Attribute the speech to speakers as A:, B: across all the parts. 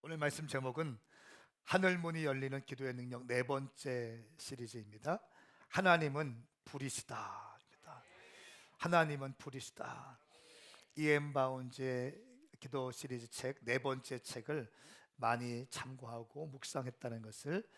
A: 오늘 말씀 제목은 하늘 문이 열리는 기도의 능력 네 번째 시리즈입니다. 하나님은 불이시다. 하나님은 불이시다. 이엠 바운즈의 기도 시리즈 책 네 번째 책을 많이 참고하고 묵상했다는 것을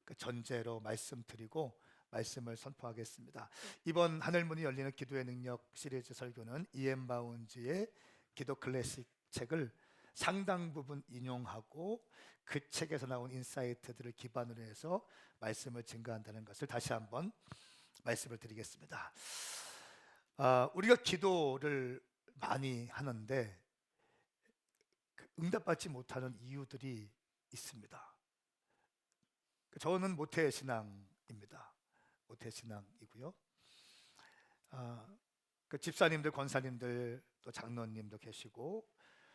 A: 그 전제로 말씀드리고 말씀을 선포하겠습니다. 이번 하늘 문이 열리는 기도의 능력 시리즈 설교는 이엠 바운즈의 기도 클래식 책을 상당 부분 인용하고 그 책에서 나온 인사이트들을 기반으로 해서 말씀을 증거한다는 것을 다시 한번 말씀을 드리겠습니다. 우리가 기도를 많이 하는데 응답받지 못하는 이유들이 있습니다. 저는 모태신앙입니다. 모태신앙이고요. 그 집사님들, 권사님들, 또 장로님도 계시고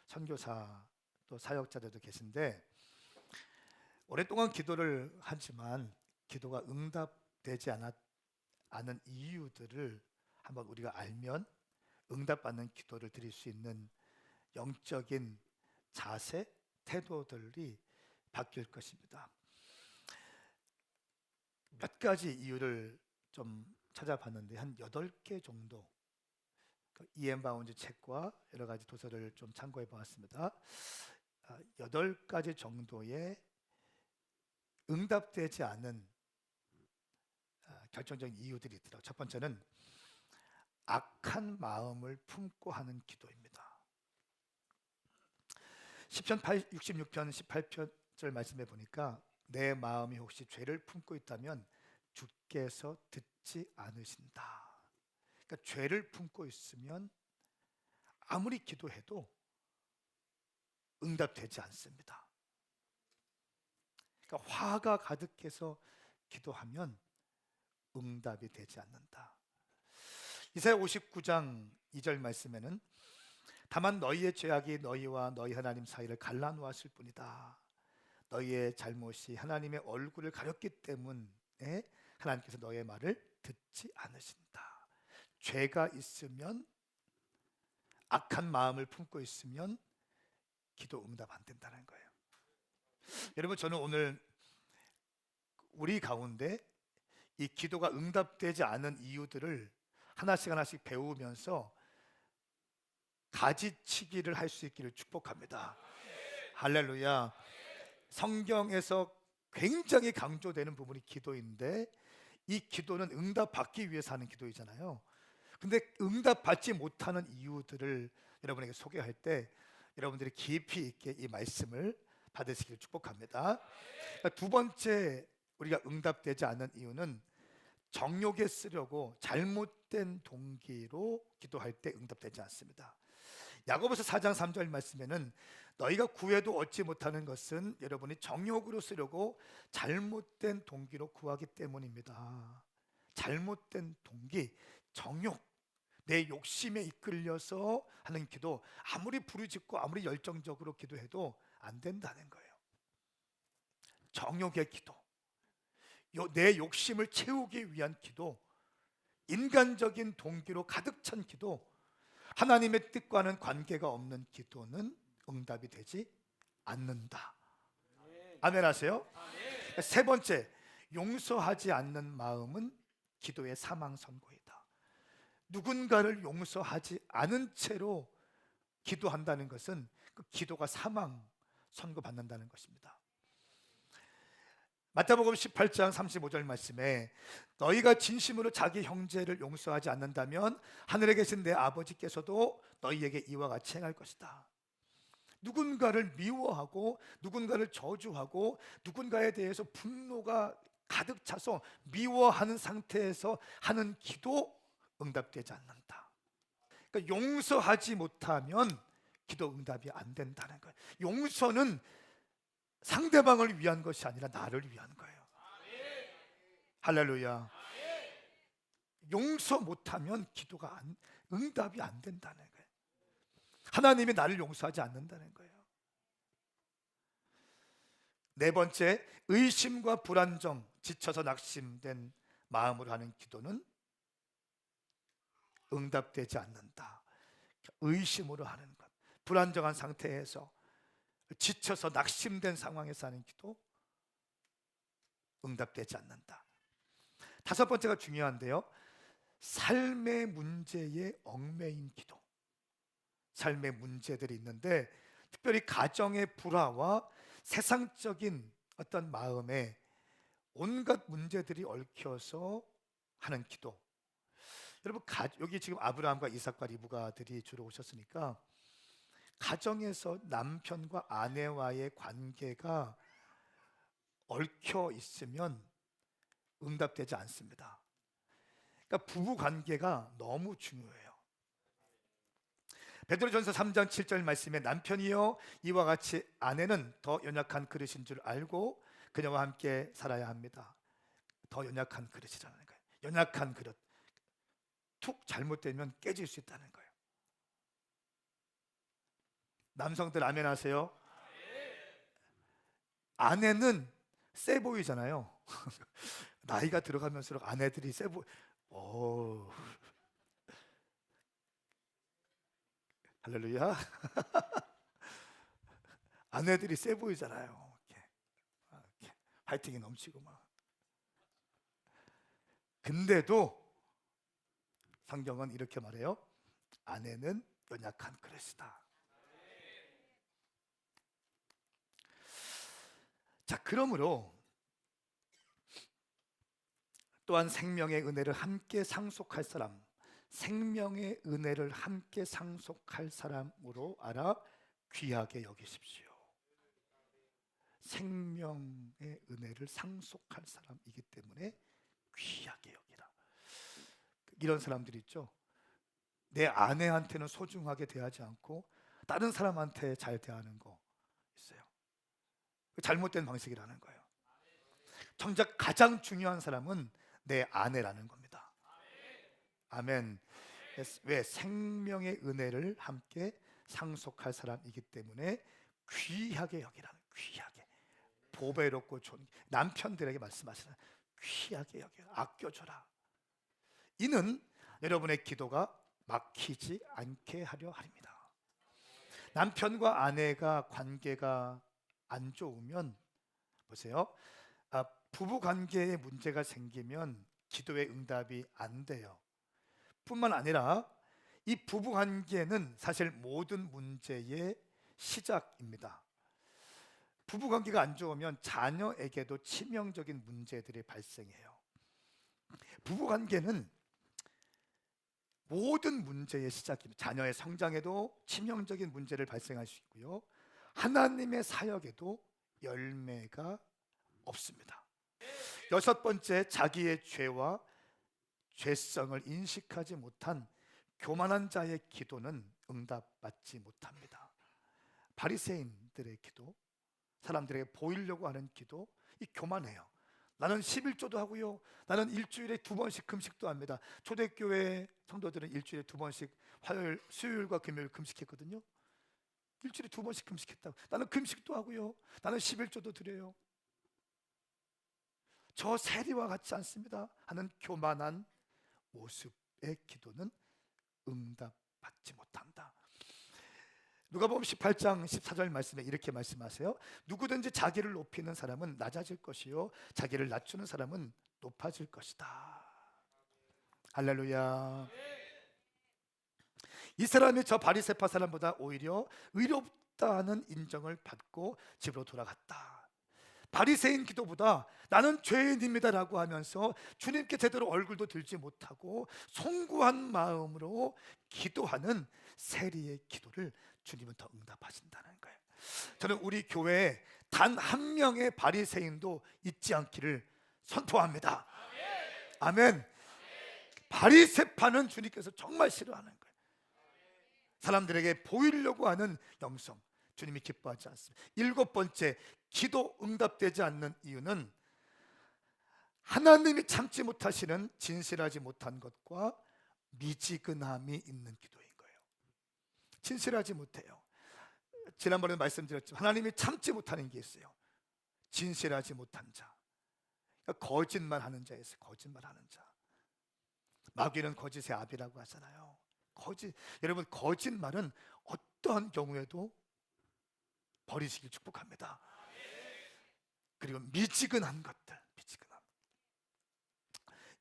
A: 선교사 또 사역자들도 계신데 오랫동안 기도를 하지만 기도가 응답되지 않은 이유들을 한번 우리가 알면 응답받는 기도를 드릴 수 있는 영적인 자세, 태도들이 바뀔 것입니다. 몇 가지 이유를 좀 찾아봤는데 한 8개 정도 이엠 바운즈 책과 여러 가지 도서를 좀 참고해 보았습니다. 8가지 정도의 응답되지 않은 결정적인 이유들이 있더라고요. 첫 번째는 악한 마음을 품고 하는 기도입니다. 시편 66편 18절 말씀해 보니까 내 마음이 혹시 죄를 품고 있다면 주께서 듣지 않으신다. 그러니까 죄를 품고 있으면 아무리 기도해도 응답되지 않습니다. 그러니까 화가 가득해서 기도하면 응답이 되지 않는다. 이사야 59장 2절 말씀에는 다만 너희의 죄악이 너희와 너희 하나님 사이를 갈라놓았을 뿐이다. 너희의 잘못이 하나님의 얼굴을 가렸기 때문에 하나님께서 너희의 말을 듣지 않으신다. 죄가 있으면, 악한 마음을 품고 있으면 기도 응답 안 된다는 거예요. 여러분, 저는 오늘 우리 가운데 이 기도가 응답되지 않은 이유들을 하나씩 배우면서 가지치기를 할 수 있기를 축복합니다. 할렐루야. 성경에서 굉장히 강조되는 부분이 기도인데 이 기도는 응답받기 위해서 하는 기도이잖아요. 근데 응답받지 못하는 이유들을 여러분에게 소개할 때 여러분들이 깊이 있게 이 말씀을 받으시기를 축복합니다. 두 번째 우리가 응답되지 않는 이유는 정욕에 쓰려고 잘못된 동기로 기도할 때 응답되지 않습니다. 야고보서 4장 3절 말씀에는 너희가 구해도 얻지 못하는 것은 여러분이 정욕으로 쓰려고 잘못된 동기로 구하기 때문입니다. 잘못된 동기, 정욕, 내 욕심에 이끌려서 하는 기도, 아무리 부르짖고 아무리 열정적으로 기도해도 안 된다는 거예요. 정욕의 기도, 내 욕심을 채우기 위한 기도, 인간적인 동기로 가득 찬 기도, 하나님의 뜻과는 관계가 없는 기도는 응답이 되지 않는다. 아멘 하세요? 세 번째, 용서하지 않는 마음은 기도의 사망 선고이다. 누군가를 용서하지 않은 채로 기도한다는 것은 그 기도가 사망 선고받는다는 것입니다. 마태복음 18장 35절 말씀에 너희가 진심으로 자기 형제를 용서하지 않는다면 하늘에 계신 내 아버지께서도 너희에게 이와 같이 행할 것이다. 누군가를 미워하고 누군가를 저주하고 누군가에 대해서 분노가 가득 차서 미워하는 상태에서 하는 기도 응답되지 않는다. 그러니까 용서하지 못하면 기도 응답이 안 된다는 거예요. 용서는 상대방을 위한 것이 아니라 나를 위한 거예요. 할렐루야. 용서 못하면 기도가 응답이 안 된다는 거예요. 하나님이 나를 용서하지 않는다는 거예요. 네 번째, 의심과 불안정, 지쳐서 낙심된 마음으로 하는 기도는 응답되지 않는다. 의심으로 하는 것, 불안정한 상태에서 지쳐서 낙심된 상황에서 하는 기도 응답되지 않는다. 다섯 번째가 중요한데요, 삶의 문제에 얽매인 기도. 삶의 문제들이 있는데 특별히 가정의 불화와 세상적인 어떤 마음에 온갖 문제들이 얽혀서 하는 기도. 여러분, 여기 지금 아브라함과 이삭과 리브가들이 주로 오셨으니까 가정에서 남편과 아내와의 관계가 얽혀 있으면 응답되지 않습니다. 그러니까 부부 관계가 너무 중요해요. 베드로전서 3장 7절 말씀에 남편이여 이와 같이 아내는 더 연약한 그릇인 줄 알고 그녀와 함께 살아야 합니다. 더 연약한 그릇이라는 거예요. 연약한 그릇, 툭 잘못되면 깨질 수 있다는 거예요. 남성들 아멘 하세요. 아내는 세 보이잖아요. 나이가 들어가면서 아내들이 세 보이. 오, 할렐루야. 아내들이 세 보이잖아요. 이렇게 파이팅이 넘치고 막. 근데도 성경은 이렇게 말해요. 아내는 연약한 그릇이다. 자, 그러므로 또한 생명의 은혜를 함께 상속할 사람, 생명의 은혜를 함께 상속할 사람으로 알아 귀하게 여기십시오. 생명의 은혜를 상속할 사람이기 때문에 귀하게 여기라. 이런 사람들이 있죠. 내 아내한테는 소중하게 대하지 않고 다른 사람한테 잘 대하는 거 있어요. 잘못된 방식이라는 거예요. 정작 가장 중요한 사람은 내 아내라는 겁니다. 아멘. 왜? 생명의 은혜를 함께 상속할 사람이기 때문에 귀하게 여기라는, 귀하게 보배롭고 좋은, 남편들에게 말씀하시라. 귀하게 여겨, 아껴줘라. 이는 여러분의 기도가 막히지 않게 하려 함이다. 남편과 아내가 관계가 안 좋으면 보세요. 부부 관계에 문제가 생기면 기도의 응답이 안 돼요. 뿐만 아니라 이 부부 관계는 사실 모든 문제의 시작입니다. 부부 관계가 안 좋으면 자녀에게도 치명적인 문제들이 발생해요. 부부 관계는 모든 문제의 시작입니다. 자녀의 성장에도 치명적인 문제를 발생할 수 있고요, 하나님의 사역에도 열매가 없습니다. 여섯 번째, 자기의 죄와 죄성을 인식하지 못한 교만한 자의 기도는 응답받지 못합니다. 바리새인들의 기도, 사람들에게 보이려고 하는 기도, 이 교만해요. 나는 11조도 하고요, 나는 일주일에 2번씩 금식도 합니다. 초대교회 성도들은 일주일에 2번씩 화요일, 수요일과 금요일 금식했거든요. 일주일에 2번씩 금식했다고. 나는 금식도 하고요, 나는 11조도 드려요. 저 세리와 같지 않습니다 하는 교만한 모습의 기도는 응답받지 못한다. 누가복음 18장 14절 말씀에 이렇게 말씀하세요. 누구든지 자기를 높이는 사람은 낮아질 것이요 자기를 낮추는 사람은 높아질 것이다. 할렐루야. 이 사람이 저 바리새파 사람보다 오히려 의롭다는 인정을 받고 집으로 돌아갔다. 바리새인 기도보다 나는 죄인입니다라고 하면서 주님께 제대로 얼굴도 들지 못하고 송구한 마음으로 기도하는 세리의 기도를 주님은 더 응답하신다는 거예요. 저는 우리 교회에 단 한 명의 바리새인도 있지 않기를 선포합니다. 아멘. 바리새파는 주님께서 정말 싫어하는 거예요. 사람들에게 보이려고 하는 영성, 주님이 기뻐하지 않습니다. 일곱 번째, 기도 응답되지 않는 이유는 하나님이 참지 못하시는 진실하지 못한 것과 미지근함이 있는 기도인 거예요. 진실하지 못해요. 지난번에 말씀드렸지만 하나님이 참지 못하는 게 있어요. 진실하지 못한 자, 그러니까 거짓말하는 자에 있어요. 거짓말하는 자. 마귀는 거짓의 아비라고 하잖아요. 여러분, 거짓말은 어떠한 경우에도 버리시길 축복합니다. 그리고 미지근한 것들, 미지근한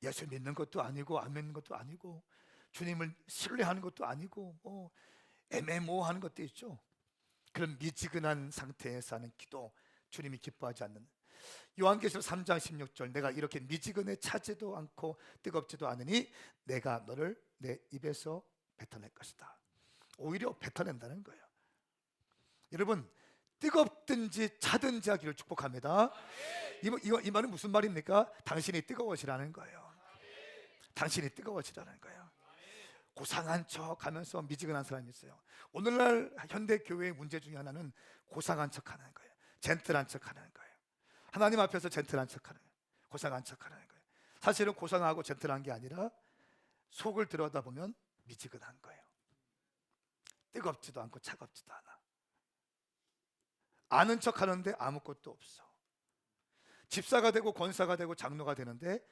A: 예수 믿는 것도 아니고 안 믿는 것도 아니고 주님을 신뢰하는 것도 아니고 뭐 애매모호한 것도 있죠. 그런 미지근한 상태에서 하는 기도, 주님이 기뻐하지 않는. 요한계시록 3장 16절, 내가 이렇게 미지근해 차지도 않고 뜨겁지도 않으니 내가 너를 내 입에서 뱉어낼 것이다. 오히려 뱉어낸다는 거예요. 여러분, 뜨겁든지 차든지 하기를 축복합니다. 이 말은 무슨 말입니까? 당신이 뜨거워지라는 거예요. 당신이 뜨거워지라는 거예요. 고상한 척 하면서 미지근한 사람이 있어요. 오늘날 현대 교회의 문제 중에 하나는 고상한 척 하는 거예요. 젠틀한 척 하는 거예요. 하나님 앞에서 젠틀한 척 하는 거예요. 고상한 척 하는 거예요. 사실은 고상하고 젠틀한 게 아니라 속을 들여다보면 미지근한 거예요. 뜨겁지도 않고 차갑지도 않아. 아는 척 하는데 아무것도 없어. 집사가 되고 권사가 되고 장로가 되는데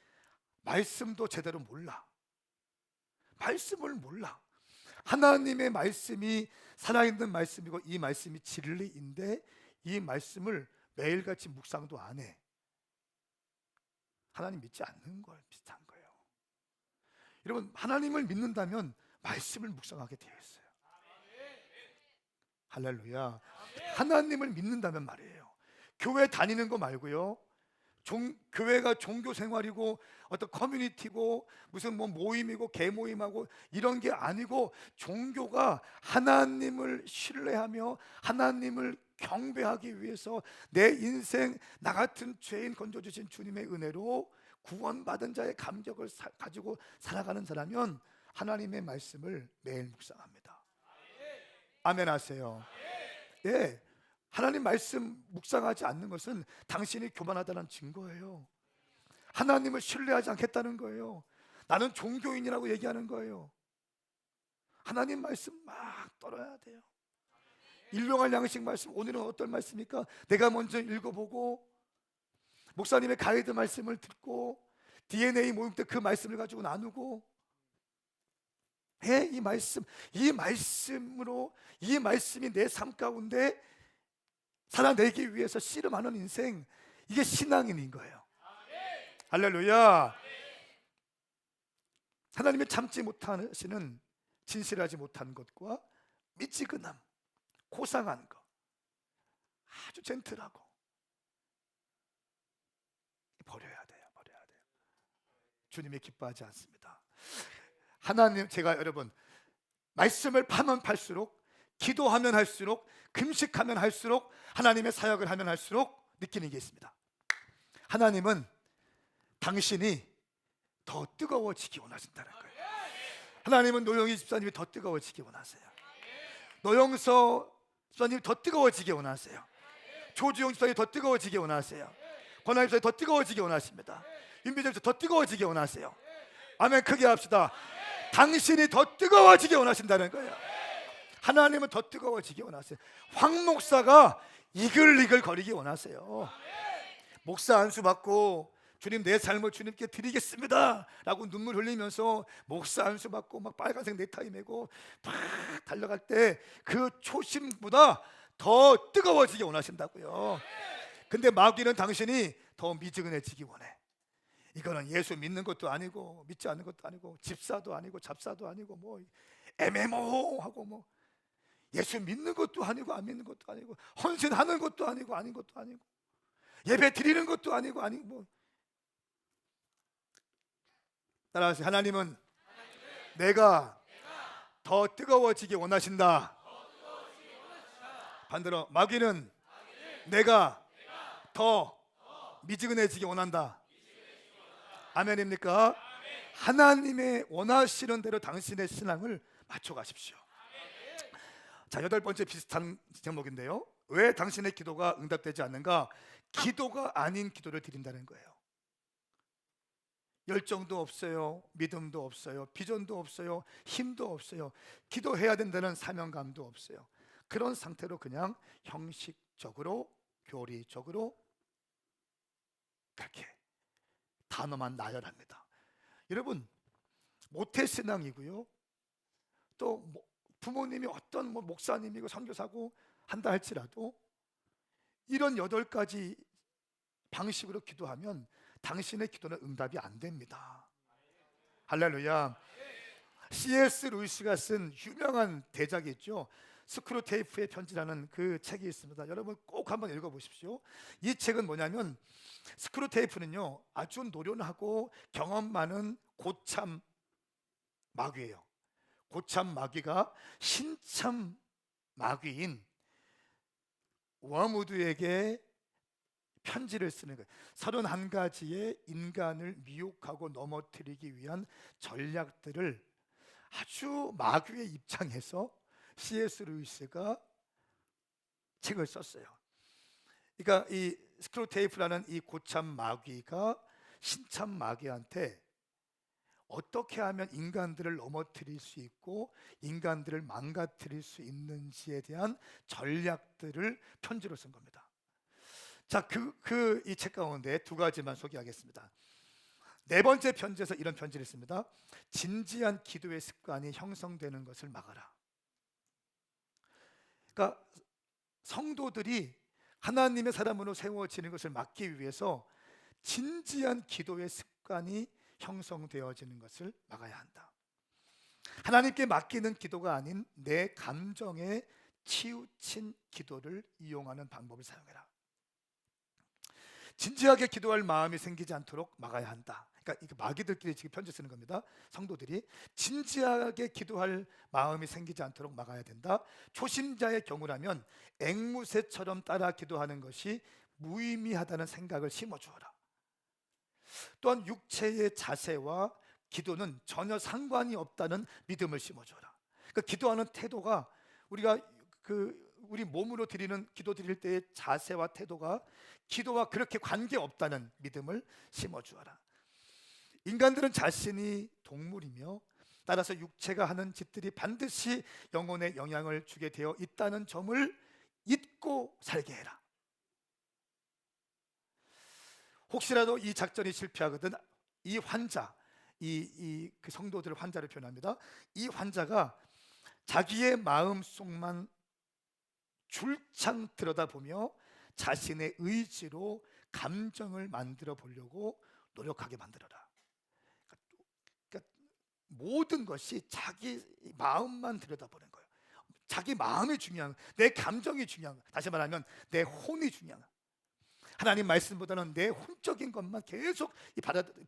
A: 말씀도 제대로 몰라. 말씀을 몰라. 하나님의 말씀이 살아있는 말씀이고 이 말씀이 진리인데 이 말씀을 매일같이 묵상도 안 해. 하나님 믿지 않는 걸 비슷한 거예요. 여러분, 하나님을 믿는다면 말씀을 묵상하게 되어 있어요. 할렐루야. 하나님을 믿는다면 말이에요. 교회 다니는 거 말고요, 교회가 종교 생활이고 어떤 커뮤니티고 무슨 뭐 모임이고 개모임하고 이런 게 아니고, 종교가 하나님을 신뢰하며 하나님을 경배하기 위해서 내 인생 나 같은 죄인 건져주신 주님의 은혜로 구원받은 자의 감격을 가지고 살아가는 사람이면 하나님의 말씀을 매일 묵상합니다. 아멘 하세요. 예, 하나님 말씀 묵상하지 않는 것은 당신이 교만하다는 증거예요. 하나님을 신뢰하지 않겠다는 거예요. 나는 종교인이라고 얘기하는 거예요. 하나님 말씀 막 떨어야 돼요. 일용할 양식 말씀, 오늘은 어떤 말씀입니까? 내가 먼저 읽어보고 목사님의 가이드 말씀을 듣고 DNA 모임 때 그 말씀을 가지고 나누고, 이 말씀으로 이 말씀이 내 삶 가운데 살아내기 위해서 씨름하는 인생, 이게 신앙인인 거예요. 할렐루야. 하나님이 참지 못하시는 진실하지 못한 것과 미지근함, 고상한 것, 아주 젠틀하고 버려야 돼요. 주님이 기뻐하지 않습니다. 하나님, 제가 여러분 말씀을 파면 팔수록, 기도하면 할수록, 금식하면 할수록, 하나님의 사역을 하면 할수록 느끼는 게 있습니다. 하나님은 당신이 더 뜨거워지기 원하신다는 거예요. 하나님은 노영희 집사님이 더 뜨거워지기 원하세요. 노영서 집사님이 더 뜨거워지기 원하세요. 조주영 집사님이 더 뜨거워지기 원하세요. 권하임 집사님이 더 뜨거워지기 원하십니다. 윤비정 집사님 더 뜨거워지기 원하세요. 아멘. 크게 합시다. 당신이 더 뜨거워지기 원하신다는 거예요. 하나님은 더 뜨거워지기 원하세요. 황 목사가 이글이글 거리기 원하세요. 목사 안수 받고 주님 내 삶을 주님께 드리겠습니다 라고 눈물 흘리면서 목사 안수 받고 막 빨간색 넥타이 메고 막 달려갈 때 그 초심보다 더 뜨거워지기 원하신다고요. 근데 마귀는 당신이 더 미지근해지기 원해. 이거는 예수 믿는 것도 아니고 믿지 않는 것도 아니고 집사도 아니고 잡사도 아니고 뭐 애매모호하고 뭐 예수 믿는 것도 아니고 안 믿는 것도 아니고 헌신하는 것도 아니고 아닌 것도 아니고 예배 드리는 것도 아니고 아니고 뭐. 따라하세요. 하나님은 내가 더 뜨거워지기 원하신다. 반대로 마귀는 내가 더 미지근해지기 원한다. 아멘입니까? 하나님의 원하시는 대로 당신의 신앙을 맞춰가십시오. 자, 8번째 비슷한 제목인데요, 왜 당신의 기도가 응답되지 않는가? 기도가 아닌 기도를 드린다는 거예요. 열정도 없어요, 믿음도 없어요, 비전도 없어요, 힘도 없어요, 기도해야 된다는 사명감도 없어요. 그런 상태로 그냥 형식적으로 교리적으로 그렇게 단어만 나열합니다. 여러분, 모태신앙이고요, 또 부모님이 어떤 목사님이고 선교사고 한다 할지라도 이런 8가지 방식으로 기도하면 당신의 기도는 응답이 안 됩니다. 할렐루야. C.S. 루이스가 쓴 유명한 대작이 있죠. 스크루테이프의 편지라는 그 책이 있습니다. 여러분 꼭 한번 읽어보십시오. 이 책은 뭐냐면, 스크루테이프는요 아주 노련하고 경험 많은 고참 마귀예요. 고참 마귀가 신참 마귀인 워무드에게 편지를 쓰는 거예요. 31가지의 인간을 미혹하고 넘어뜨리기 위한 전략들을 아주 마귀의 입장에서 C.S. 루이스가 책을 썼어요. 그러니까 이 스크루테이프라는 이 고참 마귀가 신참 마귀한테 어떻게 하면 인간들을 넘어뜨릴 수 있고 인간들을 망가뜨릴 수 있는지에 대한 전략들을 편지로 쓴 겁니다. 자, 이 책 가운데 2가지만 소개하겠습니다. 4번째 편지에서 이런 편지를 씁니다. 진지한 기도의 습관이 형성되는 것을 막아라. 그러니까 성도들이 하나님의 사람으로 세워지는 것을 막기 위해서 진지한 기도의 습관이 형성되어지는 것을 막아야 한다. 하나님께 맡기는 기도가 아닌 내 감정에 치우친 기도를 이용하는 방법을 사용해라. 진지하게 기도할 마음이 생기지 않도록 막아야 한다. 그러니까 마귀들끼리 지금 편지 쓰는 겁니다. 성도들이 진지하게 기도할 마음이 생기지 않도록 막아야 된다. 초심자의 경우라면 앵무새처럼 따라 기도하는 것이 무의미하다는 생각을 심어주어라. 또한 육체의 자세와 기도는 전혀 상관이 없다는 믿음을 심어주어라. 그러니까 기도하는 태도가 우리 몸으로 드리는 기도 드릴 때의 자세와 태도가 기도와 그렇게 관계없다는 믿음을 심어주어라. 인간들은 자신이 동물이며 따라서 육체가 하는 짓들이 반드시 영혼에 영향을 주게 되어 있다는 점을 잊고 살게 해라. 혹시라도 이 작전이 실패하거든 이 환자, 그 성도들 환자를 표현합니다. 이 환자가 자기의 마음속만 줄창 들여다보며 자신의 의지로 감정을 만들어 보려고 노력하게 만들어라. 그러니까 모든 것이 자기 마음만 들여다보는 거예요. 자기 마음이 중요한, 내 감정이 중요한, 다시 말하면 내 혼이 중요한, 하나님 말씀보다는 내 혼적인 것만 계속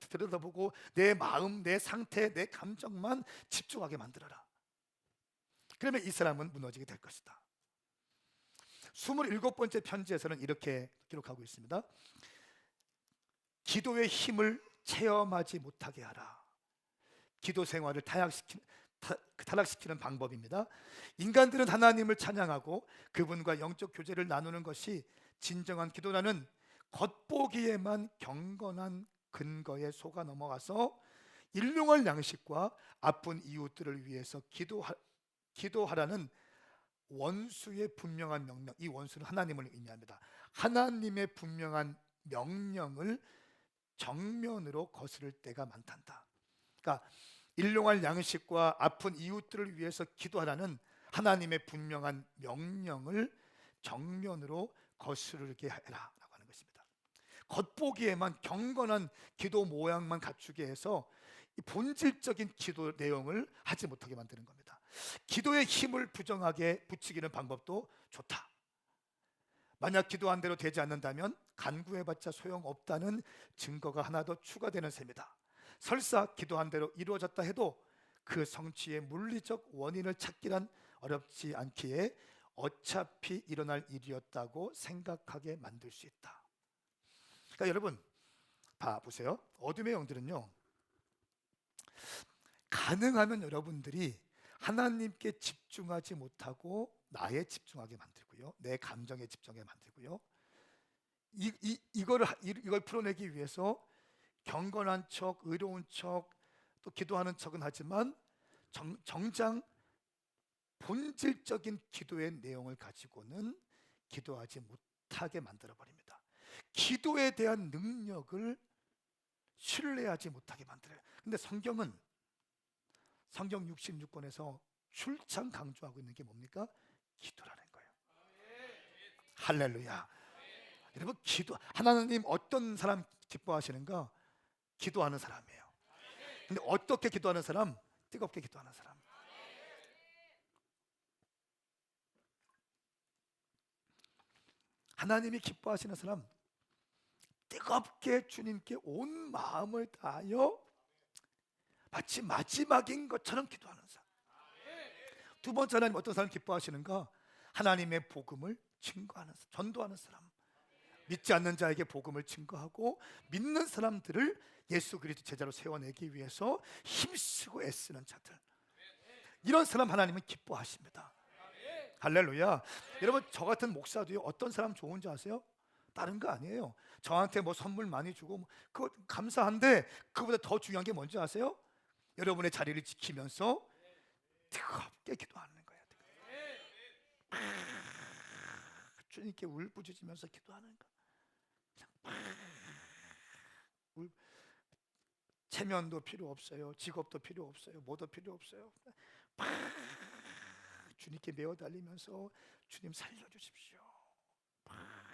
A: 들여다보고 내 마음, 내 상태, 내 감정만 집중하게 만들어라. 그러면 이 사람은 무너지게 될 것이다. 27번째 편지에서는 이렇게 기록하고 있습니다. 기도의 힘을 체험하지 못하게 하라. 기도 생활을 타락시키는 방법입니다. 인간들은 하나님을 찬양하고 그분과 영적 교제를 나누는 것이 진정한 기도라는 겉보기에만 경건한 근거에 속아 넘어가서 일용할 양식과 아픈 이웃들을 위해서 기도하라는 원수의 분명한 명령, 이 원수는 하나님을 의미합니다. 하나님의 분명한 명령을 정면으로 거스를 때가 많단다. 그러니까 일용할 양식과 아픈 이웃들을 위해서 기도하라는 하나님의 분명한 명령을 정면으로 거스르게 해라 라고 하는 것입니다. 겉보기에만 경건한 기도 모양만 갖추게 해서 본질적인 기도 내용을 하지 못하게 만드는 겁니다. 기도의 힘을 부정하게 붙이기는 방법도 좋다. 만약 기도한 대로 되지 않는다면 간구해봤자 소용없다는 증거가 하나 더 추가되는 셈이다. 설사 기도한 대로 이루어졌다 해도 그 성취의 물리적 원인을 찾기란 어렵지 않기에 어차피 일어날 일이었다고 생각하게 만들 수 있다. 그러니까 여러분 보세요. 어둠의 영들은요, 가능하면 여러분들이 하나님께 집중하지 못하고 나에 집중하게 만들고요, 내 감정에 집중하게 만들고요, 이걸 풀어내기 위해서 경건한 척, 의로운 척, 또 기도하는 척은 하지만 정작 본질적인 기도의 내용을 가지고는 기도하지 못하게 만들어버립니다. 기도에 대한 능력을 신뢰하지 못하게 만들어요. 근데 성경 66권에서 출창 강조하고 있는 게 뭡니까? 기도라는 거예요. 할렐루야. 여러분, 기도 하나님 어떤 사람 기뻐하시는가? 기도하는 사람이에요. 근데 어떻게 기도하는 사람? 뜨겁게 기도하는 사람. 하나님이 기뻐하시는 사람, 뜨겁게 주님께 온 마음을 다하여 마치 마지막인 것처럼 기도하는 사람. 두 번째, 하나님 어떤 사람 기뻐하시는가? 하나님의 복음을 증거하는 사람, 전도하는 사람. 믿지 않는 자에게 복음을 증거하고 믿는 사람들을 예수 그리스도 제자로 세워내기 위해서 힘쓰고 애쓰는 자들, 이런 사람 하나님은 기뻐하십니다. 할렐루야. 여러분, 저 같은 목사도요, 어떤 사람 좋은지 아세요? 다른 거 아니에요. 저한테 뭐 선물 많이 주고 그거 감사한데, 그보다 더 중요한 게 뭔지 아세요? 여러분의 자리를 지키면서 뜨겁게 기도하는 거예요. 주님께 울부짖으면서 기도하는 거. 체면도 필요 없어요. 직업도 필요 없어요. 뭐도 필요 없어요. 주님께 메어 달리면서 주님 살려주십시오.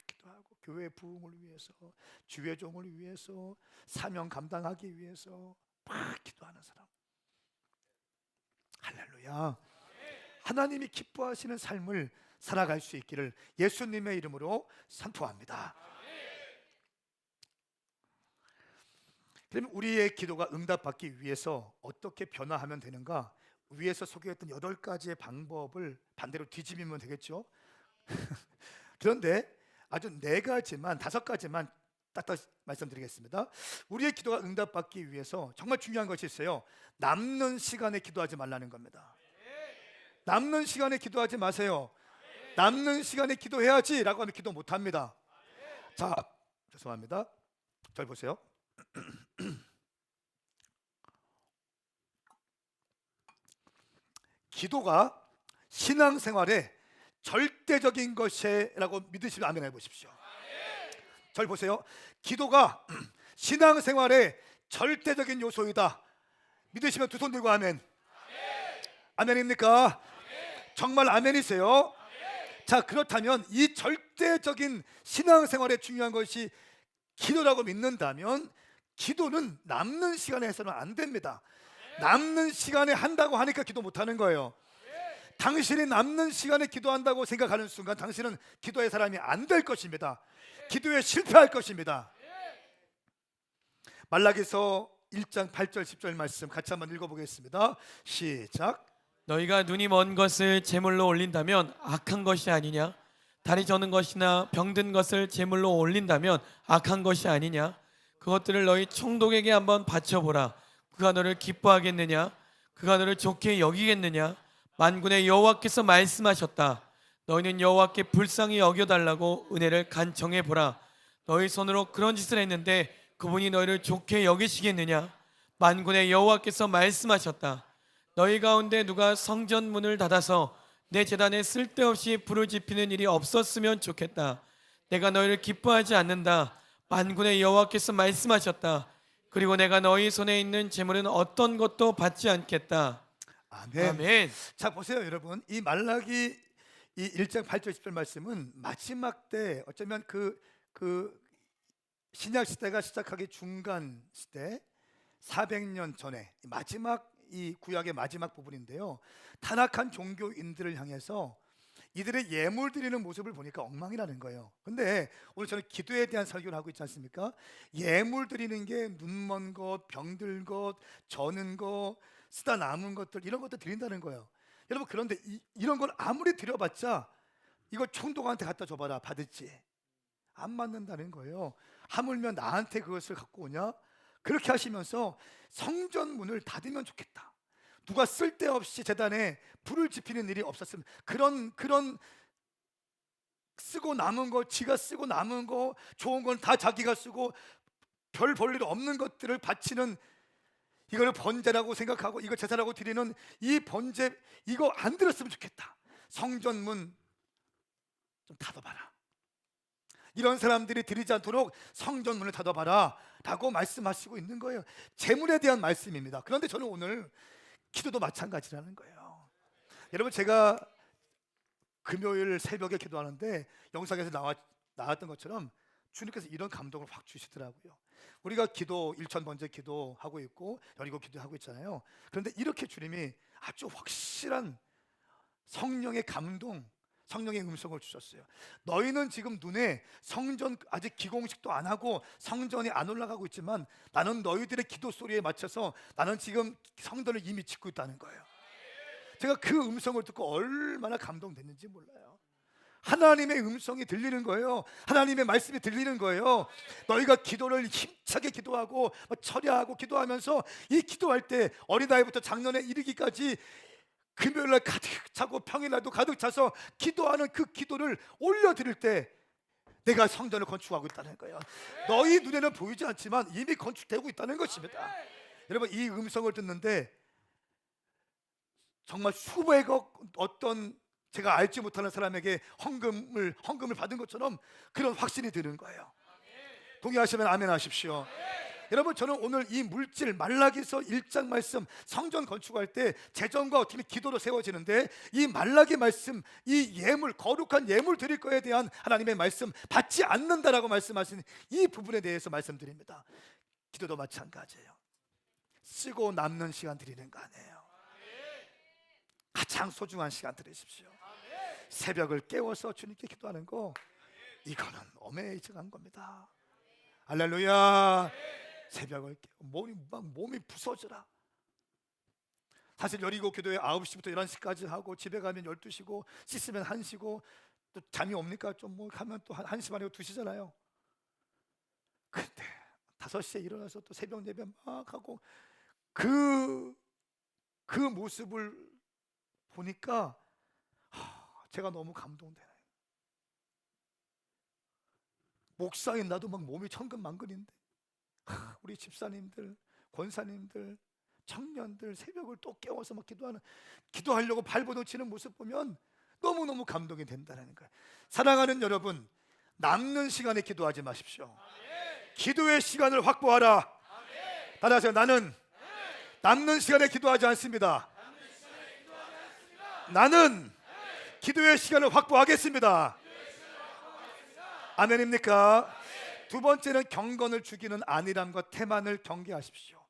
A: 기도하고 교회 부흥을 위해서, 주의 종을 위해서, 사명 감당하기 위해서 기도하는 사람. 할렐루야. 하나님이 기뻐하시는 삶을 살아갈 수 있기를 예수님의 이름으로 선포합니다. 그러면 우리의 기도가 응답받기 위해서 어떻게 변화하면 되는가? 위에서 소개했던 8가지의 방법을 반대로 뒤집으면 되겠죠. 그런데 아주 4가지만, 5가지만 딱딱 말씀드리겠습니다. 우리의 기도가 응답받기 위해서 정말 중요한 것이 있어요. 남는 시간에 기도하지 말라는 겁니다. 남는 시간에 기도하지 마세요. 남는 시간에 기도해야지 라고 하면 기도 못합니다. 자, 죄송합니다. 잘 보세요. 기도가 신앙생활의 절대적인 것이라고 믿으시면 아멘 해보십시오. 절 보세요. 기도가 신앙생활의 절대적인 요소이다 믿으시면 두 손 들고 아멘. 아멘입니까? 정말 아멘이세요? 자, 그렇다면 이 절대적인 신앙생활에 중요한 것이 기도라고 믿는다면 기도는 남는 시간에 해서는 안 됩니다. 남는 시간에 한다고 하니까 기도 못하는 거예요. 당신이 남는 시간에 기도한다고 생각하는 순간 당신은 기도의 사람이 안 될 것입니다. 기도에 실패할 것입니다. 말라기서 1장 8절 10절 말씀 같이 한번 읽어보겠습니다. 시작.
B: 너희가 눈이 먼 것을 제물로 올린다면 악한 것이 아니냐? 다리 저는 것이나 병든 것을 제물로 올린다면 악한 것이 아니냐? 그것들을 너희 총독에게 한번 바쳐보라. 그가 너를 기뻐하겠느냐? 그가 너를 좋게 여기겠느냐? 만군의 여호와께서 말씀하셨다. 너희는 여호와께 불쌍히 여겨달라고 은혜를 간청해 보라. 너희 손으로 그런 짓을 했는데 그분이 너희를 좋게 여기시겠느냐? 만군의 여호와께서 말씀하셨다. 너희 가운데 누가 성전 문을 닫아서 내 제단에 쓸데없이 불을 지피는 일이 없었으면 좋겠다. 내가 너희를 기뻐하지 않는다. 만군의 여호와께서 말씀하셨다. 그리고 내가 너희 손에 있는 재물은 어떤 것도 받지 않겠다.
A: 아멘.
B: 아멘.
A: 자, 보세요 여러분. 이 말라기 이 1장 8절 10절 말씀은 마지막 때, 어쩌면 그 신약 시대가 시작하기 중간 시대 400년 전에 마지막, 이 구약의 마지막 부분인데요. 타락한 종교인들을 향해서 이들의 예물 드리는 모습을 보니까 엉망이라는 거예요. 근데 오늘 저는 기도에 대한 설교를 하고 있지 않습니까? 예물 드리는 게 눈먼 것, 병들 것, 저는 것, 쓰다 남은 것들, 이런 것들 드린다는 거예요. 여러분, 그런데 이런 걸 아무리 드려봤자 이거 총독한테 갖다 줘봐라, 받을지 안 맞는다는 거예요. 하물며 나한테 그것을 갖고 오냐? 그렇게 하시면서 성전 문을 닫으면 좋겠다. 누가 쓸데없이 제단에 불을 지피는 일이 없었으면, 그런 쓰고 남은 거, 지가 쓰고 남은 거, 좋은 건 다 자기가 쓰고 별 볼 일 없는 것들을 바치는, 이거를 번제라고 생각하고 이거 제사라고 드리는 이 번제, 이거 안 들었으면 좋겠다. 성전 문 좀 닫아봐라. 이런 사람들이 드리지 않도록 성전 문을 닫아봐라 라고 말씀하시고 있는 거예요. 재물에 대한 말씀입니다. 그런데 저는 오늘 기도도 마찬가지라는 거예요. 여러분, 제가 금요일 새벽에 기도하는데 영상에서 나왔던 것처럼 주님께서 이런 감동을 확 주시더라고요. 우리가 기도 일천 번째 기도하고 있고 여리고 기도하고 있잖아요. 그런데 이렇게 주님이 아주 확실한 성령의 감동, 성령의 음성을 주셨어요. 너희는 지금 눈에 성전 아직 기공식도 안 하고 성전에 안 올라가고 있지만 나는 너희들의 기도 소리에 맞춰서 나는 지금 성전을 이미 짓고 있다는 거예요. 제가 그 음성을 듣고 얼마나 감동됐는지 몰라요. 하나님의 음성이 들리는 거예요. 하나님의 말씀이 들리는 거예요. 너희가 기도를 힘차게 기도하고 철야하고 기도하면서 이 기도할 때 어린아이부터 장년에 이르기까지 금요일날 가득 차고 평일날도 가득 차서 기도하는 그 기도를 올려드릴 때 내가 성전을 건축하고 있다는 거예요. 너희 눈에는 보이지 않지만 이미 건축되고 있다는 것입니다. 여러분, 이 음성을 듣는데 정말 수백억 어떤 제가 알지 못하는 사람에게 헌금을 받은 것처럼 그런 확신이 드는 거예요. 동의하시면 아멘 하십시오. 여러분, 저는 오늘 이 물질 말라기서 1장 말씀 성전 건축할 때 재정과 어떻게 기도로 세워지는데 이 말라기 말씀, 이 예물, 거룩한 예물 드릴 거에 대한 하나님의 말씀 받지 않는다라고 말씀하신 이 부분에 대해서 말씀드립니다. 기도도 마찬가지예요. 쓰고 남는 시간 드리는 거 아니에요. 가장 소중한 시간 들으십시오. 새벽을 깨워서 주님께 기도하는 거, 이거는 어메이징한 겁니다. 할렐루야. 새벽을 깨워 몸이 부서져라. 사실 여리고 교도에 9시부터 11시까지 하고 집에 가면 12시고 씻으면 1시고 또 잠이 옵니까? 좀 뭐 하면 또 1시 반이고 2시잖아요. 근데 5시에 일어나서 또 새벽 예배 막 하고 그 모습을 보니까 제가 너무 감동되네요. 목사인 나도 막 몸이 천근만근인데 우리 집사님들, 권사님들, 청년들 새벽을 또 깨워서 막 기도하려고 발버둥 치는 모습 보면 너무너무 감동이 된다는 거예요. 사랑하는 여러분, 남는 시간에 기도하지 마십시오. 기도의 시간을 확보하라. 따라하세요. 나는 남는 시간에 기도하지 않습니다. 나는 기도의 시간을 확보하겠습니다. 아멘입니까? 두 번째는 경건을 죽이는 안일함과 태만을 경계하십시오.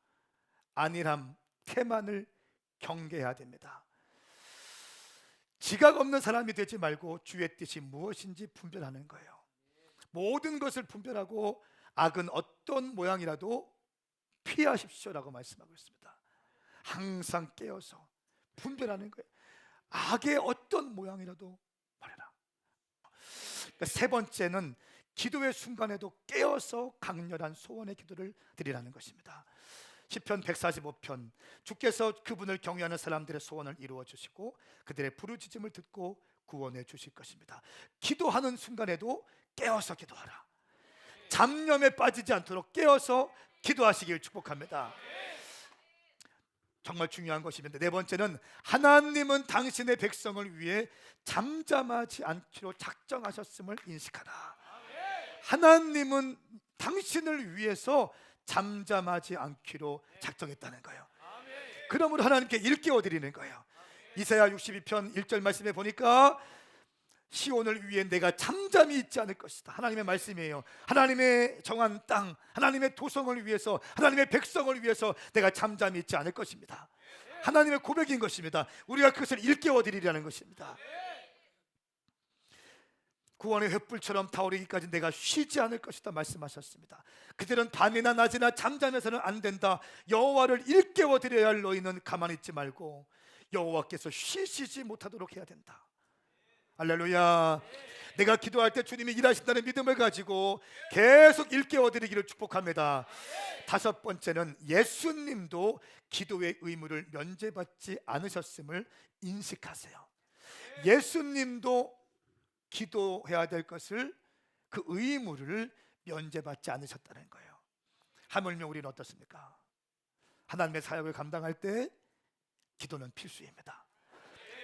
A: 안일함, 태만을 경계해야 됩니다. 지각 없는 사람이 되지 말고 주의 뜻이 무엇인지 분별하는 거예요. 모든 것을 분별하고 악은 어떤 모양이라도 피하십시오라고 말씀하고 있습니다. 항상 깨어서 분별하는 거예요. 악의 어떤 모양이라도 버려라. 그러니까 세 번째는 기도의 순간에도 깨어서 강렬한 소원의 기도를 드리라는 것입니다. 시편 145편, 주께서 그분을 경외하는 사람들의 소원을 이루어 주시고 그들의 부르짖음을 듣고 구원해 주실 것입니다. 기도하는 순간에도 깨어서 기도하라. 잡념에 빠지지 않도록 깨어서 기도하시길 축복합니다. 정말 중요한 것입니다. 네 번째는 하나님은 당신의 백성을 위해 잠잠하지 않기로 작정하셨음을 인식하라. 하나님은 당신을 위해서 잠잠하지 않기로 작정했다는 거예요. 그러므로 하나님께 일깨워 드리는 거예요. 이사야 62편 1절 말씀에 보니까 시온을 위해 내가 잠잠히 있지 않을 것이다. 하나님의 말씀이에요. 하나님의 정한 땅, 하나님의 도성을 위해서, 하나님의 백성을 위해서 내가 잠잠히 있지 않을 것입니다. 하나님의 고백인 것입니다. 우리가 그것을 일깨워 드리려는 것입니다. 구원의 횃불처럼 타오르기까지 내가 쉬지 않을 것이다 말씀하셨습니다. 그들은 밤이나 낮이나 잠잠해서는 안 된다. 여호와를 일깨워 드려야 할 너희는 가만히 있지 말고 여호와께서 쉬시지 못하도록 해야 된다. 할렐루야. 내가 기도할 때 주님이 일하신다는 믿음을 가지고 계속 일깨워 드리기를 축복합니다. 다섯 번째는 예수님도 기도의 의무를 면제받지 않으셨음을 인식하세요. 예수님도 기도해야 될 것을, 그 의무를 면제받지 않으셨다는 거예요. 하물며 우리는 어떻습니까? 하나님의 사역을 감당할 때 기도는 필수입니다.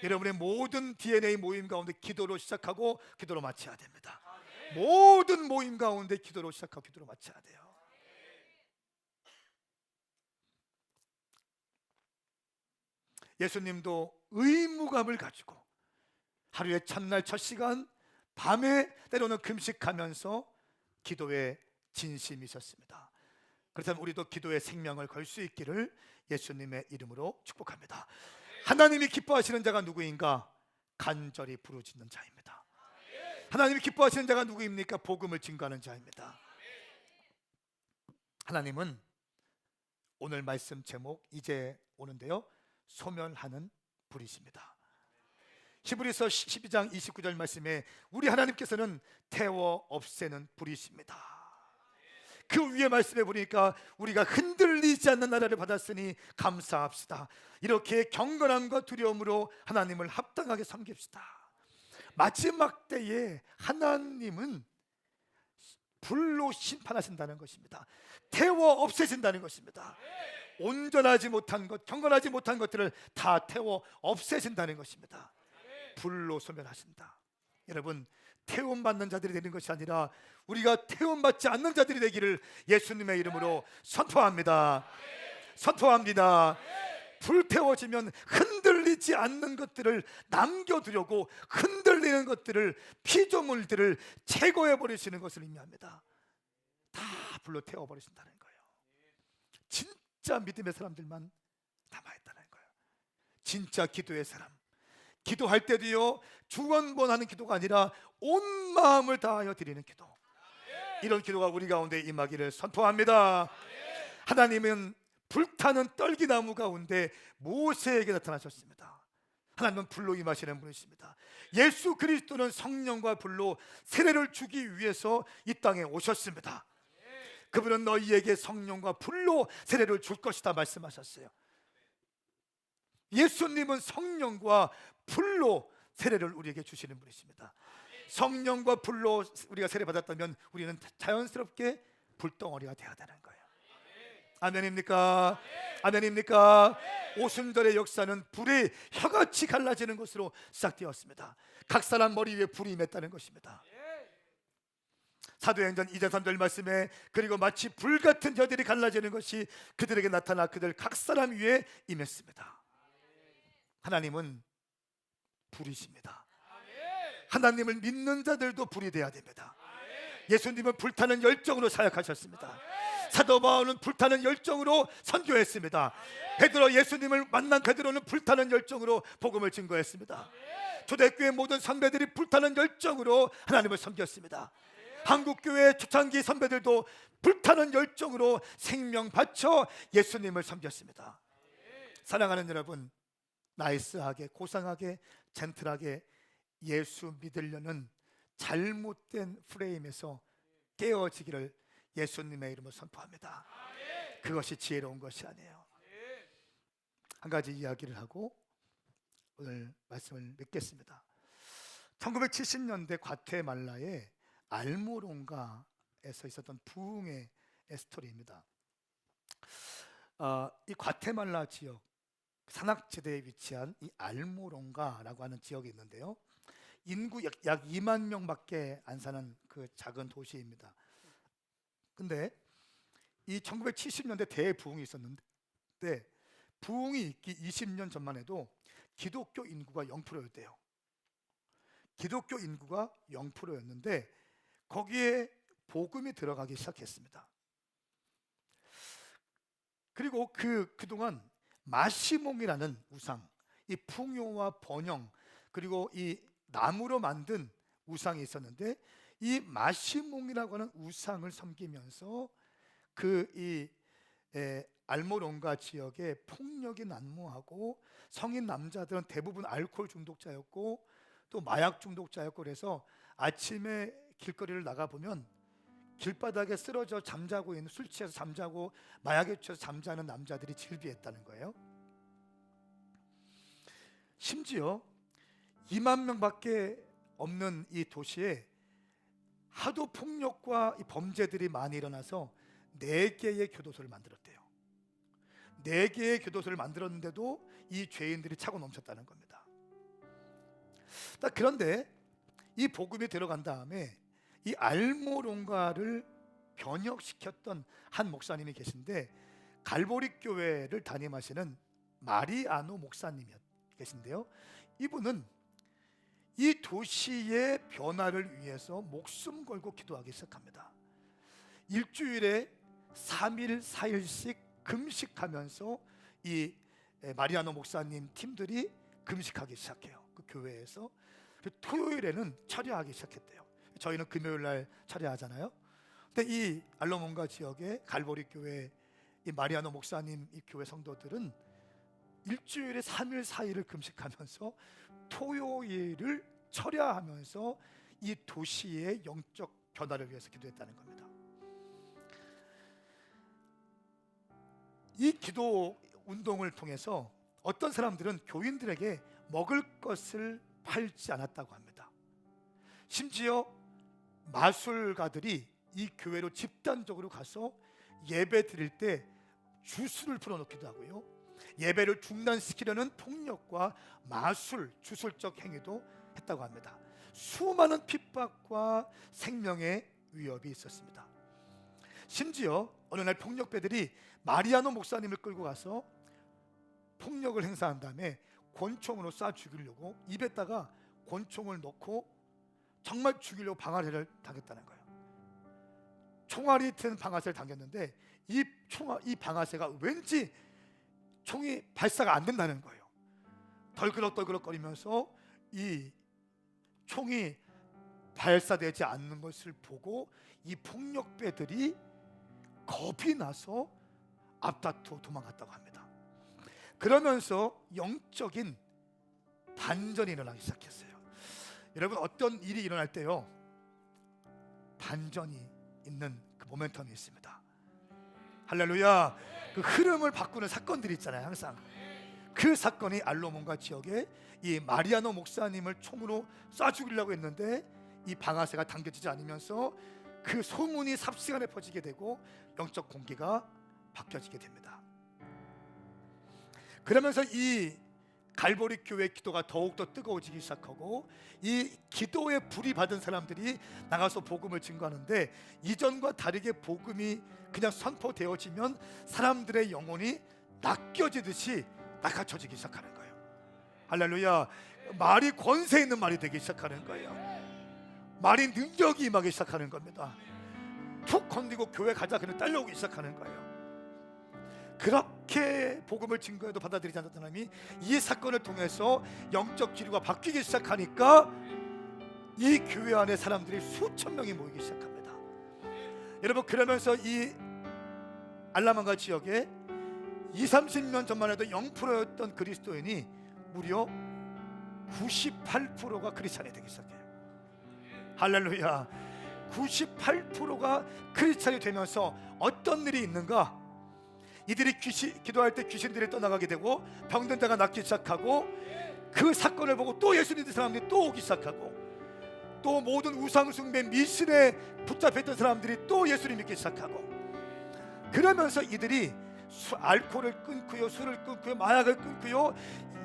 A: 여러분의 모든 DNA 모임 가운데 기도로 시작하고 기도로 마쳐야 됩니다. 모든 모임 가운데 기도로 시작하고 기도로 마쳐야 돼요. 예수님도 의무감을 가지고 하루의 첫날 첫 시간 밤에 때로는 금식하면서 기도에 진심이 있었습니다. 그렇다면 우리도 기도에 생명을 걸 수 있기를 예수님의 이름으로 축복합니다. 하나님이 기뻐하시는 자가 누구인가? 간절히 부르짖는 자입니다. 하나님이 기뻐하시는 자가 누구입니까? 복음을 증거하는 자입니다. 하나님은 오늘 말씀 제목 이제 오는데요, 소멸하는 불이십니다. 히브리서 12장 29절 말씀에 우리 하나님께서는 태워 없애는 불이십니다. 그 위에 말씀해 보니까 우리가 흔들리지 않는 나라를 받았으니 감사합시다. 이렇게 경건함과 두려움으로 하나님을 합당하게 섬깁시다. 마지막 때에 하나님은 불로 심판하신다는 것입니다. 태워 없애신다는 것입니다. 온전하지 못한 것, 경건하지 못한 것들을 다 태워 없애신다는 것입니다. 불로 소멸하신다. 여러분, 태움받는 자들이 되는 것이 아니라 우리가 태움받지 않는 자들이 되기를 예수님의 이름으로 선포합니다. 선포합니다. 불태워지면 흔들리지 않는 것들을 남겨두려고 흔들리는 것들을, 피조물들을 제거해 버리시는 것을 의미합니다. 다 불로 태워버리신다는 거예요. 진짜 믿음의 사람들만 남아있다는 거예요. 진짜 기도의 사람, 기도할 때도요, 주원본하는 기도가 아니라 온 마음을 다하여 드리는 기도, 이런 기도가 우리 가운데 임하기를 선포합니다. 하나님은 불타는 떨기나무 가운데 모세에게 나타나셨습니다. 하나님은 불로 임하시는 분이십니다. 예수 그리스도는 성령과 불로 세례를 주기 위해서 이 땅에 오셨습니다. 그분은 너희에게 성령과 불로 세례를 줄 것이다 말씀하셨어요. 예수님은 성령과 불로 세례를 우리에게 주시는 분이십니다. 성령과 불로 우리가 세례 받았다면 우리는 자연스럽게 불덩어리가 되어야 되는 거예요. 아멘입니까? 아멘입니까? 오순절의 역사는 불이 혀같이 갈라지는 것으로 시작되었습니다. 각 사람 머리 위에 불이 임했다는 것입니다. 사도행전 2장 3절 말씀에 그리고 마치 불같은 혀들이 갈라지는 것이 그들에게 나타나 그들 각 사람 위에 임했습니다. 하나님은 불이십니다. 하나님을 믿는 자들도 불이 되어야 됩니다. 예수님은 불타는 열정으로 사역하셨습니다. 사도 바울은 불타는 열정으로 선교했습니다. 베드로, 예수님을 만난 베드로는 불타는 열정으로 복음을 증거했습니다. 초대교회 모든 선배들이 불타는 열정으로 하나님을 섬겼습니다. 한국교회 초창기 선배들도 불타는 열정으로 생명 바쳐 예수님을 섬겼습니다. 사랑하는 여러분, 나이스하게, 고상하게, 젠틀하게 예수 믿으려는 잘못된 프레임에서 깨어지기를 예수님의 이름으로 선포합니다. 그것이 지혜로운 것이 아니에요. 한 가지 이야기를 하고 오늘 말씀을 맺겠습니다. 1970년대 과테말라의 알모롱가에서 있었던 부흥의 스토리입니다. 이 과테말라 지역 산악지대에 위치한 이 알모롱가라고 하는 지역이 있는데요, 인구 약 2만 명밖에 안 사는 그 작은 도시입니다. 근데 이 1970년대 대부흥이 있었는데 부흥이 있기 20년 전만 해도 기독교 인구가 0%였대요. 기독교 인구가 0%였는데 거기에 복음이 들어가기 시작했습니다. 그리고 그동안 마시몽이라는 우상, 이 풍요와 번영, 그리고 이 나무로 만든 우상이 있었는데 이 마시몽이라고 하는 우상을 섬기면서 알모롱가 지역에 폭력이 난무하고 성인 남자들은 대부분 알코올 중독자였고 또 마약 중독자였고, 그래서 아침에 길거리를 나가보면 길바닥에 쓰러져 잠자고 있는, 술 취해서 잠자고 마약에 취해서 잠자는 남자들이 질비했다는 거예요. 심지어 2만 명밖에 없는 이 도시에 하도 폭력과 이 범죄들이 많이 일어나서 4개의 교도소를 만들었대요. 4개의 교도소를 만들었는데도 이 죄인들이 차고 넘쳤다는 겁니다. 그런데 이 복음이 들어간 다음에 이 알모롱가를 변혁시켰던 한 목사님이 계신데, 갈보리 교회를 담임하시는 마리아노 목사님이 계신데요, 이분은 이 도시의 변화를 위해서 목숨 걸고 기도하기 시작합니다. 일주일에 3일 4일씩 금식하면서 이 마리아노 목사님 팀들이 금식하기 시작해요. 그 교회에서. 토요일에는 철야하기 시작했대요. 저희는 금요일 날 철야하잖아요. 근데 이 알로몬가 지역의 갈보리 교회 이 마리아노 목사님 이 교회 성도들은 일주일에 3일 4일을 금식하면서 토요일을 철야하면서 이 도시의 영적 변화를 위해서 기도했다는 겁니다. 이 기도 운동을 통해서 어떤 사람들은 교인들에게 먹을 것을 팔지 않았다고 합니다. 심지어 마술가들이 이 교회로 집단적으로 가서 예배 드릴 때 주술을 풀어놓기도 하고요, 예배를 중단시키려는 폭력과 마술, 주술적 행위도 했다고 합니다. 수많은 핍박과 생명의 위협이 있었습니다. 심지어 어느 날 폭력배들이 마리아노 목사님을 끌고 가서 폭력을 행사한 다음에 권총으로 쏴 죽이려고 입에다가 권총을 넣고 정말 죽이려고 방아쇠를 당겼다는 거예요. 총알이 든 방아쇠를 당겼는데 이 방아쇠가 왠지 총이 발사가 안 된다는 거예요. 덜그럭덜그럭거리면서 이 총이 발사되지 않는 것을 보고 이 폭력배들이 겁이 나서 앞다투어 도망갔다고 합니다. 그러면서 영적인 반전이 일어나기 시작했어요. 여러분, 어떤 일이 일어날 때요, 반전이 있는 그 모멘텀이 있습니다. 할렐루야. 그 흐름을 바꾸는 사건들이 있잖아요. 항상 그 사건이 알로몬가 지역에 이 마리아노 목사님을 총으로 쏴 죽이려고 했는데 이 방아쇠가 당겨지지 않으면서 그 소문이 삽시간에 퍼지게 되고 영적 공기가 바뀌어지게 됩니다. 그러면서 이 갈보리 교회 기도가 더욱더 뜨거워지기 시작하고 이 기도에 불이 받은 사람들이 나가서 복음을 증거하는데 이전과 다르게 복음이 그냥 선포되어지면 사람들의 영혼이 낚여지듯이 낚아쳐지기 시작하는 거예요. 할렐루야. 말이 권세 있는 말이 되기 시작하는 거예요. 말이 능력이 임하기 시작하는 겁니다. 툭 건드리고 교회 가자 그냥 딸려오기 시작하는 거예요. 그렇게 복음을 증거해도 받아들이지 않았던 사람이 이 사건을 통해서 영적 기류가 바뀌기 시작하니까 이 교회 안에 사람들이 수천 명이 모이기 시작합니다. 여러분, 그러면서 이 알라만가 지역에 20-30년 전만 해도 0%였던 그리스도인이 무려 98%가 크리스찬이 되기 시작해요. 할렐루야. 98%가 크리스찬이 되면서 어떤 일이 있는가? 이들이 기도할 때 귀신들이 떠나가게 되고 병든 자가 낫기 시작하고 그 사건을 보고 또 예수 믿는 사람들이 또 오기 시작하고 또 모든 우상 숭배 미신에 붙잡혔던 사람들이 또 예수를 믿기 시작하고 그러면서 이들이 알코올을 끊고요, 술을 끊고요, 마약을 끊고요,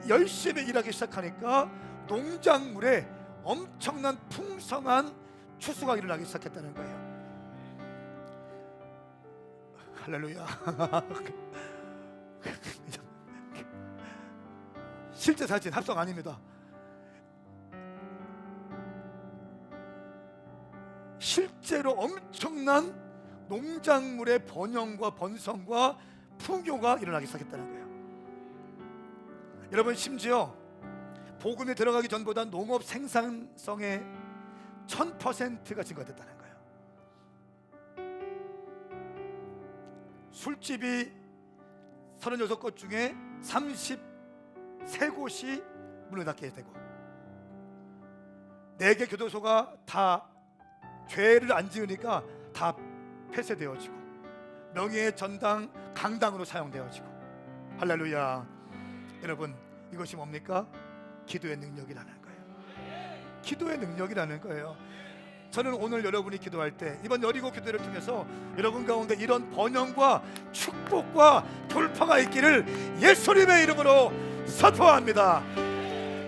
A: 열심히 일하기 시작하니까 농작물에 엄청난 풍성한 추수가 일어나기 시작했다는 거예요. 할렐루야. 실제 사진 합성 아닙니다. 실제로 엄청난 농작물의 번영과 번성과 풍요가 일어나기 시작했다는 거예요. 여러분, 심지어 복음이 들어가기 전보다 농업 생산성의 1000%가 증가됐다는 거예요. 술집이 36곳 중에 33곳이 문을 닫게 되고 4개 교도소가 다 죄를 안 지으니까 다 폐쇄되어지고 명예의 전당 강당으로 사용되어지고 할렐루야. 여러분, 이것이 뭡니까? 기도의 능력이라는 거예요. 기도의 능력이라는 거예요. 저는 오늘 여러분이 기도할 때 이번 여리고 기도를 통해서 여러분 가운데 이런 번영과 축복과 돌파가 있기를 예수님의 이름으로 선포합니다.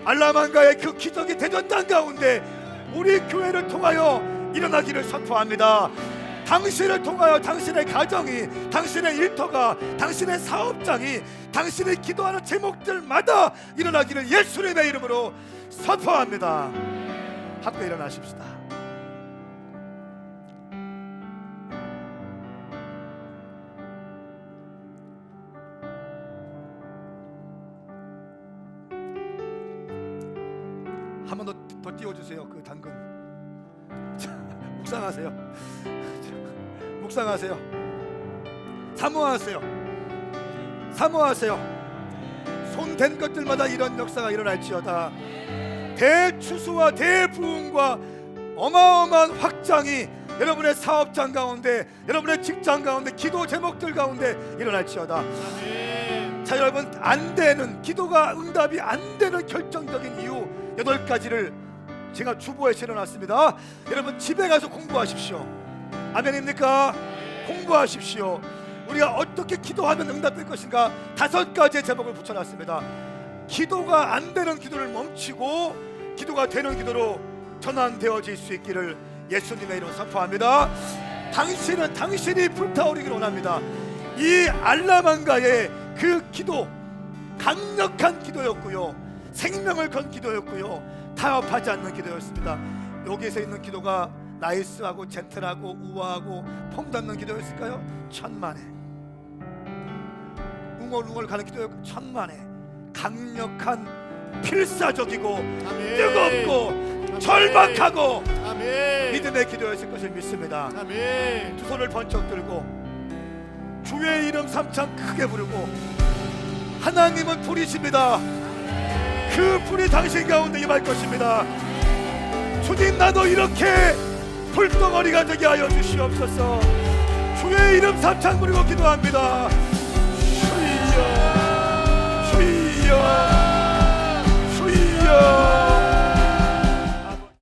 A: 알라만가의 그 기적이 대전 땅 가운데 우리 교회를 통하여 일어나기를 선포합니다. 당신을 통하여 당신의 가정이, 당신의 일터가, 당신의 사업장이, 당신이 기도하는 제목들마다 일어나기를 예수님의 이름으로 선포합니다. 함께 일어나십시다. 한 번 더 띄워주세요. 그 당근. 자, 묵상하세요. 묵상하세요. 사모하세요. 사모하세요. 손댄 것들마다 이런 역사가 일어날지어다. 대추수와 대부흥과 어마어마한 확장이 여러분의 사업장 가운데, 여러분의 직장 가운데, 기도 제목들 가운데 일어날지어다. 자, 여러분, 안 되는, 기도가 응답이 안 되는 결정적인 이유 8가지를 제가 주보에 실어놨습니다. 여러분 집에 가서 공부하십시오. 아멘입니까? 공부하십시오. 우리가 어떻게 기도하면 응답될 것인가 5가지의 제목을 붙여놨습니다. 기도가 안 되는 기도를 멈추고 기도가 되는 기도로 전환되어질 수 있기를 예수님의 이름으로 선포합니다. 당신은 당신이 불타오르기를 원합니다. 이 알라만가의 그 기도, 강력한 기도였고요, 생명을 건 기도였고요, 타협하지 않는 기도였습니다. 여기서 있는 기도가 나이스하고 젠틀하고 우아하고 폼 잡는 기도였을까요? 천만에. 웅얼웅얼 가는 기도였고, 천만에 강력한, 필사적이고
C: 아멘.
A: 뜨겁고
C: 아멘.
A: 절박하고
C: 아멘.
A: 믿음의 기도였을 것을 믿습니다.
C: 아멘.
A: 두 손을 번쩍 들고 주의 이름 3참 크게 부르고, 하나님은 불이십니다. 그 불이 당신 가운데 임할 것입니다. 주님, 나도 이렇게 불덩어리가 되게 하여 주시옵소서. 주의 이름 3참 부르고 기도합니다. 주여, 주여, 주여.